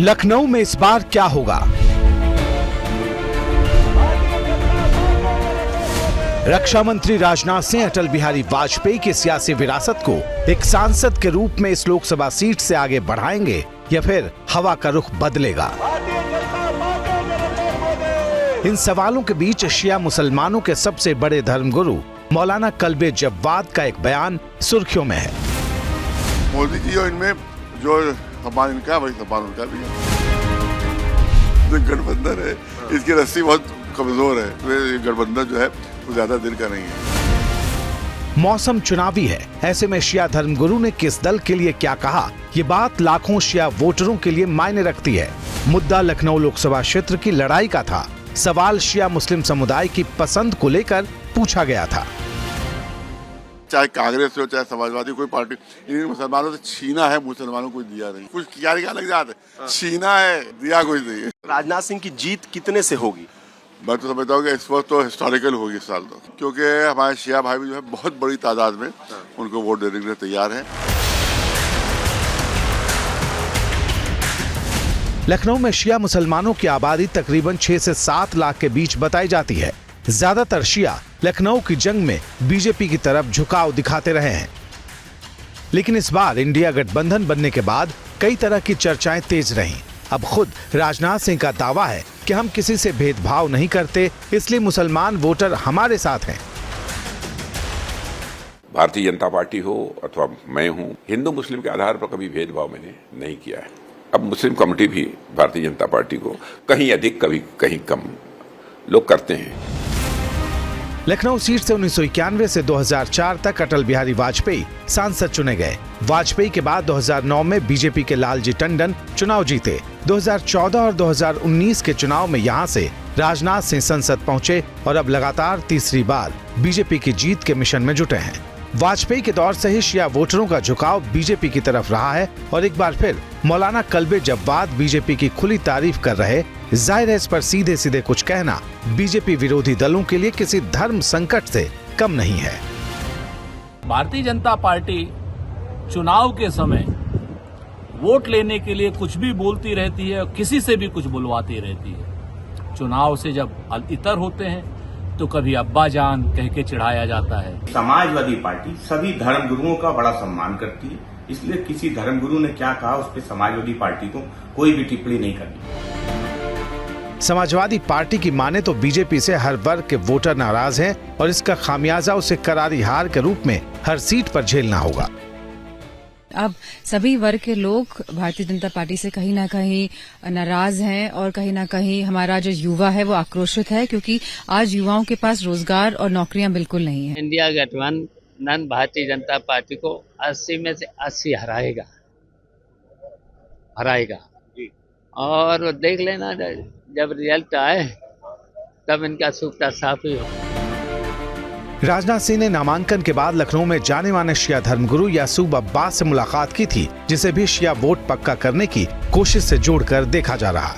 लखनऊ में इस बार क्या होगा? रक्षा मंत्री राजनाथ सिंह अटल बिहारी वाजपेयी की सियासी विरासत को एक सांसद के रूप में इस लोकसभा सीट से आगे बढ़ाएंगे या फिर हवा का रुख बदलेगा? इन सवालों के बीच शिया मुसलमानों के सबसे बड़े धर्मगुरु मौलाना कल्बे जव्वाद का एक बयान सुर्खियों में है। मोदी जी और इनमें जो हमारा इनका वही हमारा उनका भी है। जो गठबंधन है इसकी रस्सी बहुत कमजोर है, ये गठबंधन जो है वो ज्यादा दिन का नहीं है। मौसम चुनावी है, ऐसे में शिया धर्मगुरु ने किस दल के लिए क्या कहा, ये बात लाखों शिया वोटरों के लिए मायने रखती है। मुद्दा लखनऊ लोकसभा क्षेत्र की लड़ाई का था। सवाल शिया मुस्लिम समुदाय की पसंद को लेकर पूछा गया था। चाहे कांग्रेस हो चाहे समाजवादी कोई पार्टी, इन मुसलमानों से छीना है, मुसलमानों को दिया नहीं। कुछ क्या लग जाता है, छीना है, दिया कुछ नहीं है। राजनाथ सिंह की जीत कितने से होगी? मैं तो समझता हूँ कि इस वक्त तो हिस्टोरिकल होगी इस साल तो, क्योंकि हमारे शिया भाई भी जो है बहुत बड़ी तादाद में उनको वोट देने के लिए तैयार है। लखनऊ में शिया मुसलमानों की आबादी तकरीबन 6 से 7 लाख के बीच बताई जाती है। ज्यादातर शिया लखनऊ की जंग में बीजेपी की तरफ झुकाव दिखाते रहे हैं, लेकिन इस बार इंडिया गठबंधन बनने के बाद कई तरह की चर्चाएं तेज रहीं। अब खुद राजनाथ सिंह का दावा है कि हम किसी से भेदभाव नहीं करते, इसलिए मुसलमान वोटर हमारे साथ हैं। भारतीय जनता पार्टी हो अथवा मैं हूं, हिंदू मुस्लिम के आधार पर कभी भेदभाव मैंने नहीं किया है। अब मुस्लिम कमेटी भी भारतीय जनता पार्टी को कहीं अधिक कभी कहीं कम लोग करते हैं। लखनऊ सीट से 1991 से 2004 तक अटल बिहारी वाजपेयी सांसद चुने गए। वाजपेयी के बाद 2009 में बीजेपी के लालजी टंडन चुनाव जीते। 2014 और 2019 के चुनाव में यहां से राजनाथ सिंह संसद पहुंचे और अब लगातार तीसरी बार बीजेपी की जीत के मिशन में जुटे हैं। वाजपेयी के दौर से ही शिया वोटरों का झुकाव बीजेपी की तरफ रहा है और एक बार फिर मौलाना कल्बे जव्वाद बीजेपी की खुली तारीफ कर रहे। जाहिर है इस पर सीधे सीधे कुछ कहना बीजेपी विरोधी दलों के लिए किसी धर्म संकट से कम नहीं है। भारतीय जनता पार्टी चुनाव के समय वोट लेने के लिए कुछ भी बोलती रहती है और किसी से भी कुछ बुलवाती रहती है। चुनाव से जब इतर होते हैं तो कभी अब्बा जान कह के चिढ़ाया जाता है। समाजवादी पार्टी सभी धर्मगुरुओं का बड़ा सम्मान करती है, इसलिए किसी धर्मगुरु ने क्या कहा उस पर समाजवादी पार्टी को कोई भी टिप्पणी नहीं करनी। समाजवादी पार्टी की माने तो बीजेपी से हर वर्ग के वोटर नाराज हैं और इसका खामियाजा उसे करारी हार के रूप में हर सीट पर झेलना होगा। अब सभी वर्ग के लोग भारतीय जनता पार्टी से कहीं ना कहीं नाराज हैं और कहीं ना कहीं हमारा जो युवा है वो आक्रोशित है, क्योंकि आज युवाओं के पास रोजगार और नौकरियां बिल्कुल नहीं है। इंडिया गठबंधन भारतीय जनता पार्टी को 80 में से 80 हराएगा और देख लेना जब रिजल्ट आए तब इनका सूखता साफ ही हो। राजनाथ सिंह ने नामांकन के बाद लखनऊ में जाने माने शिया धर्मगुरु यासूब अब्बास से मुलाकात की थी, जिसे भी शिया वोट पक्का करने की कोशिश से जोड़कर देखा जा रहा।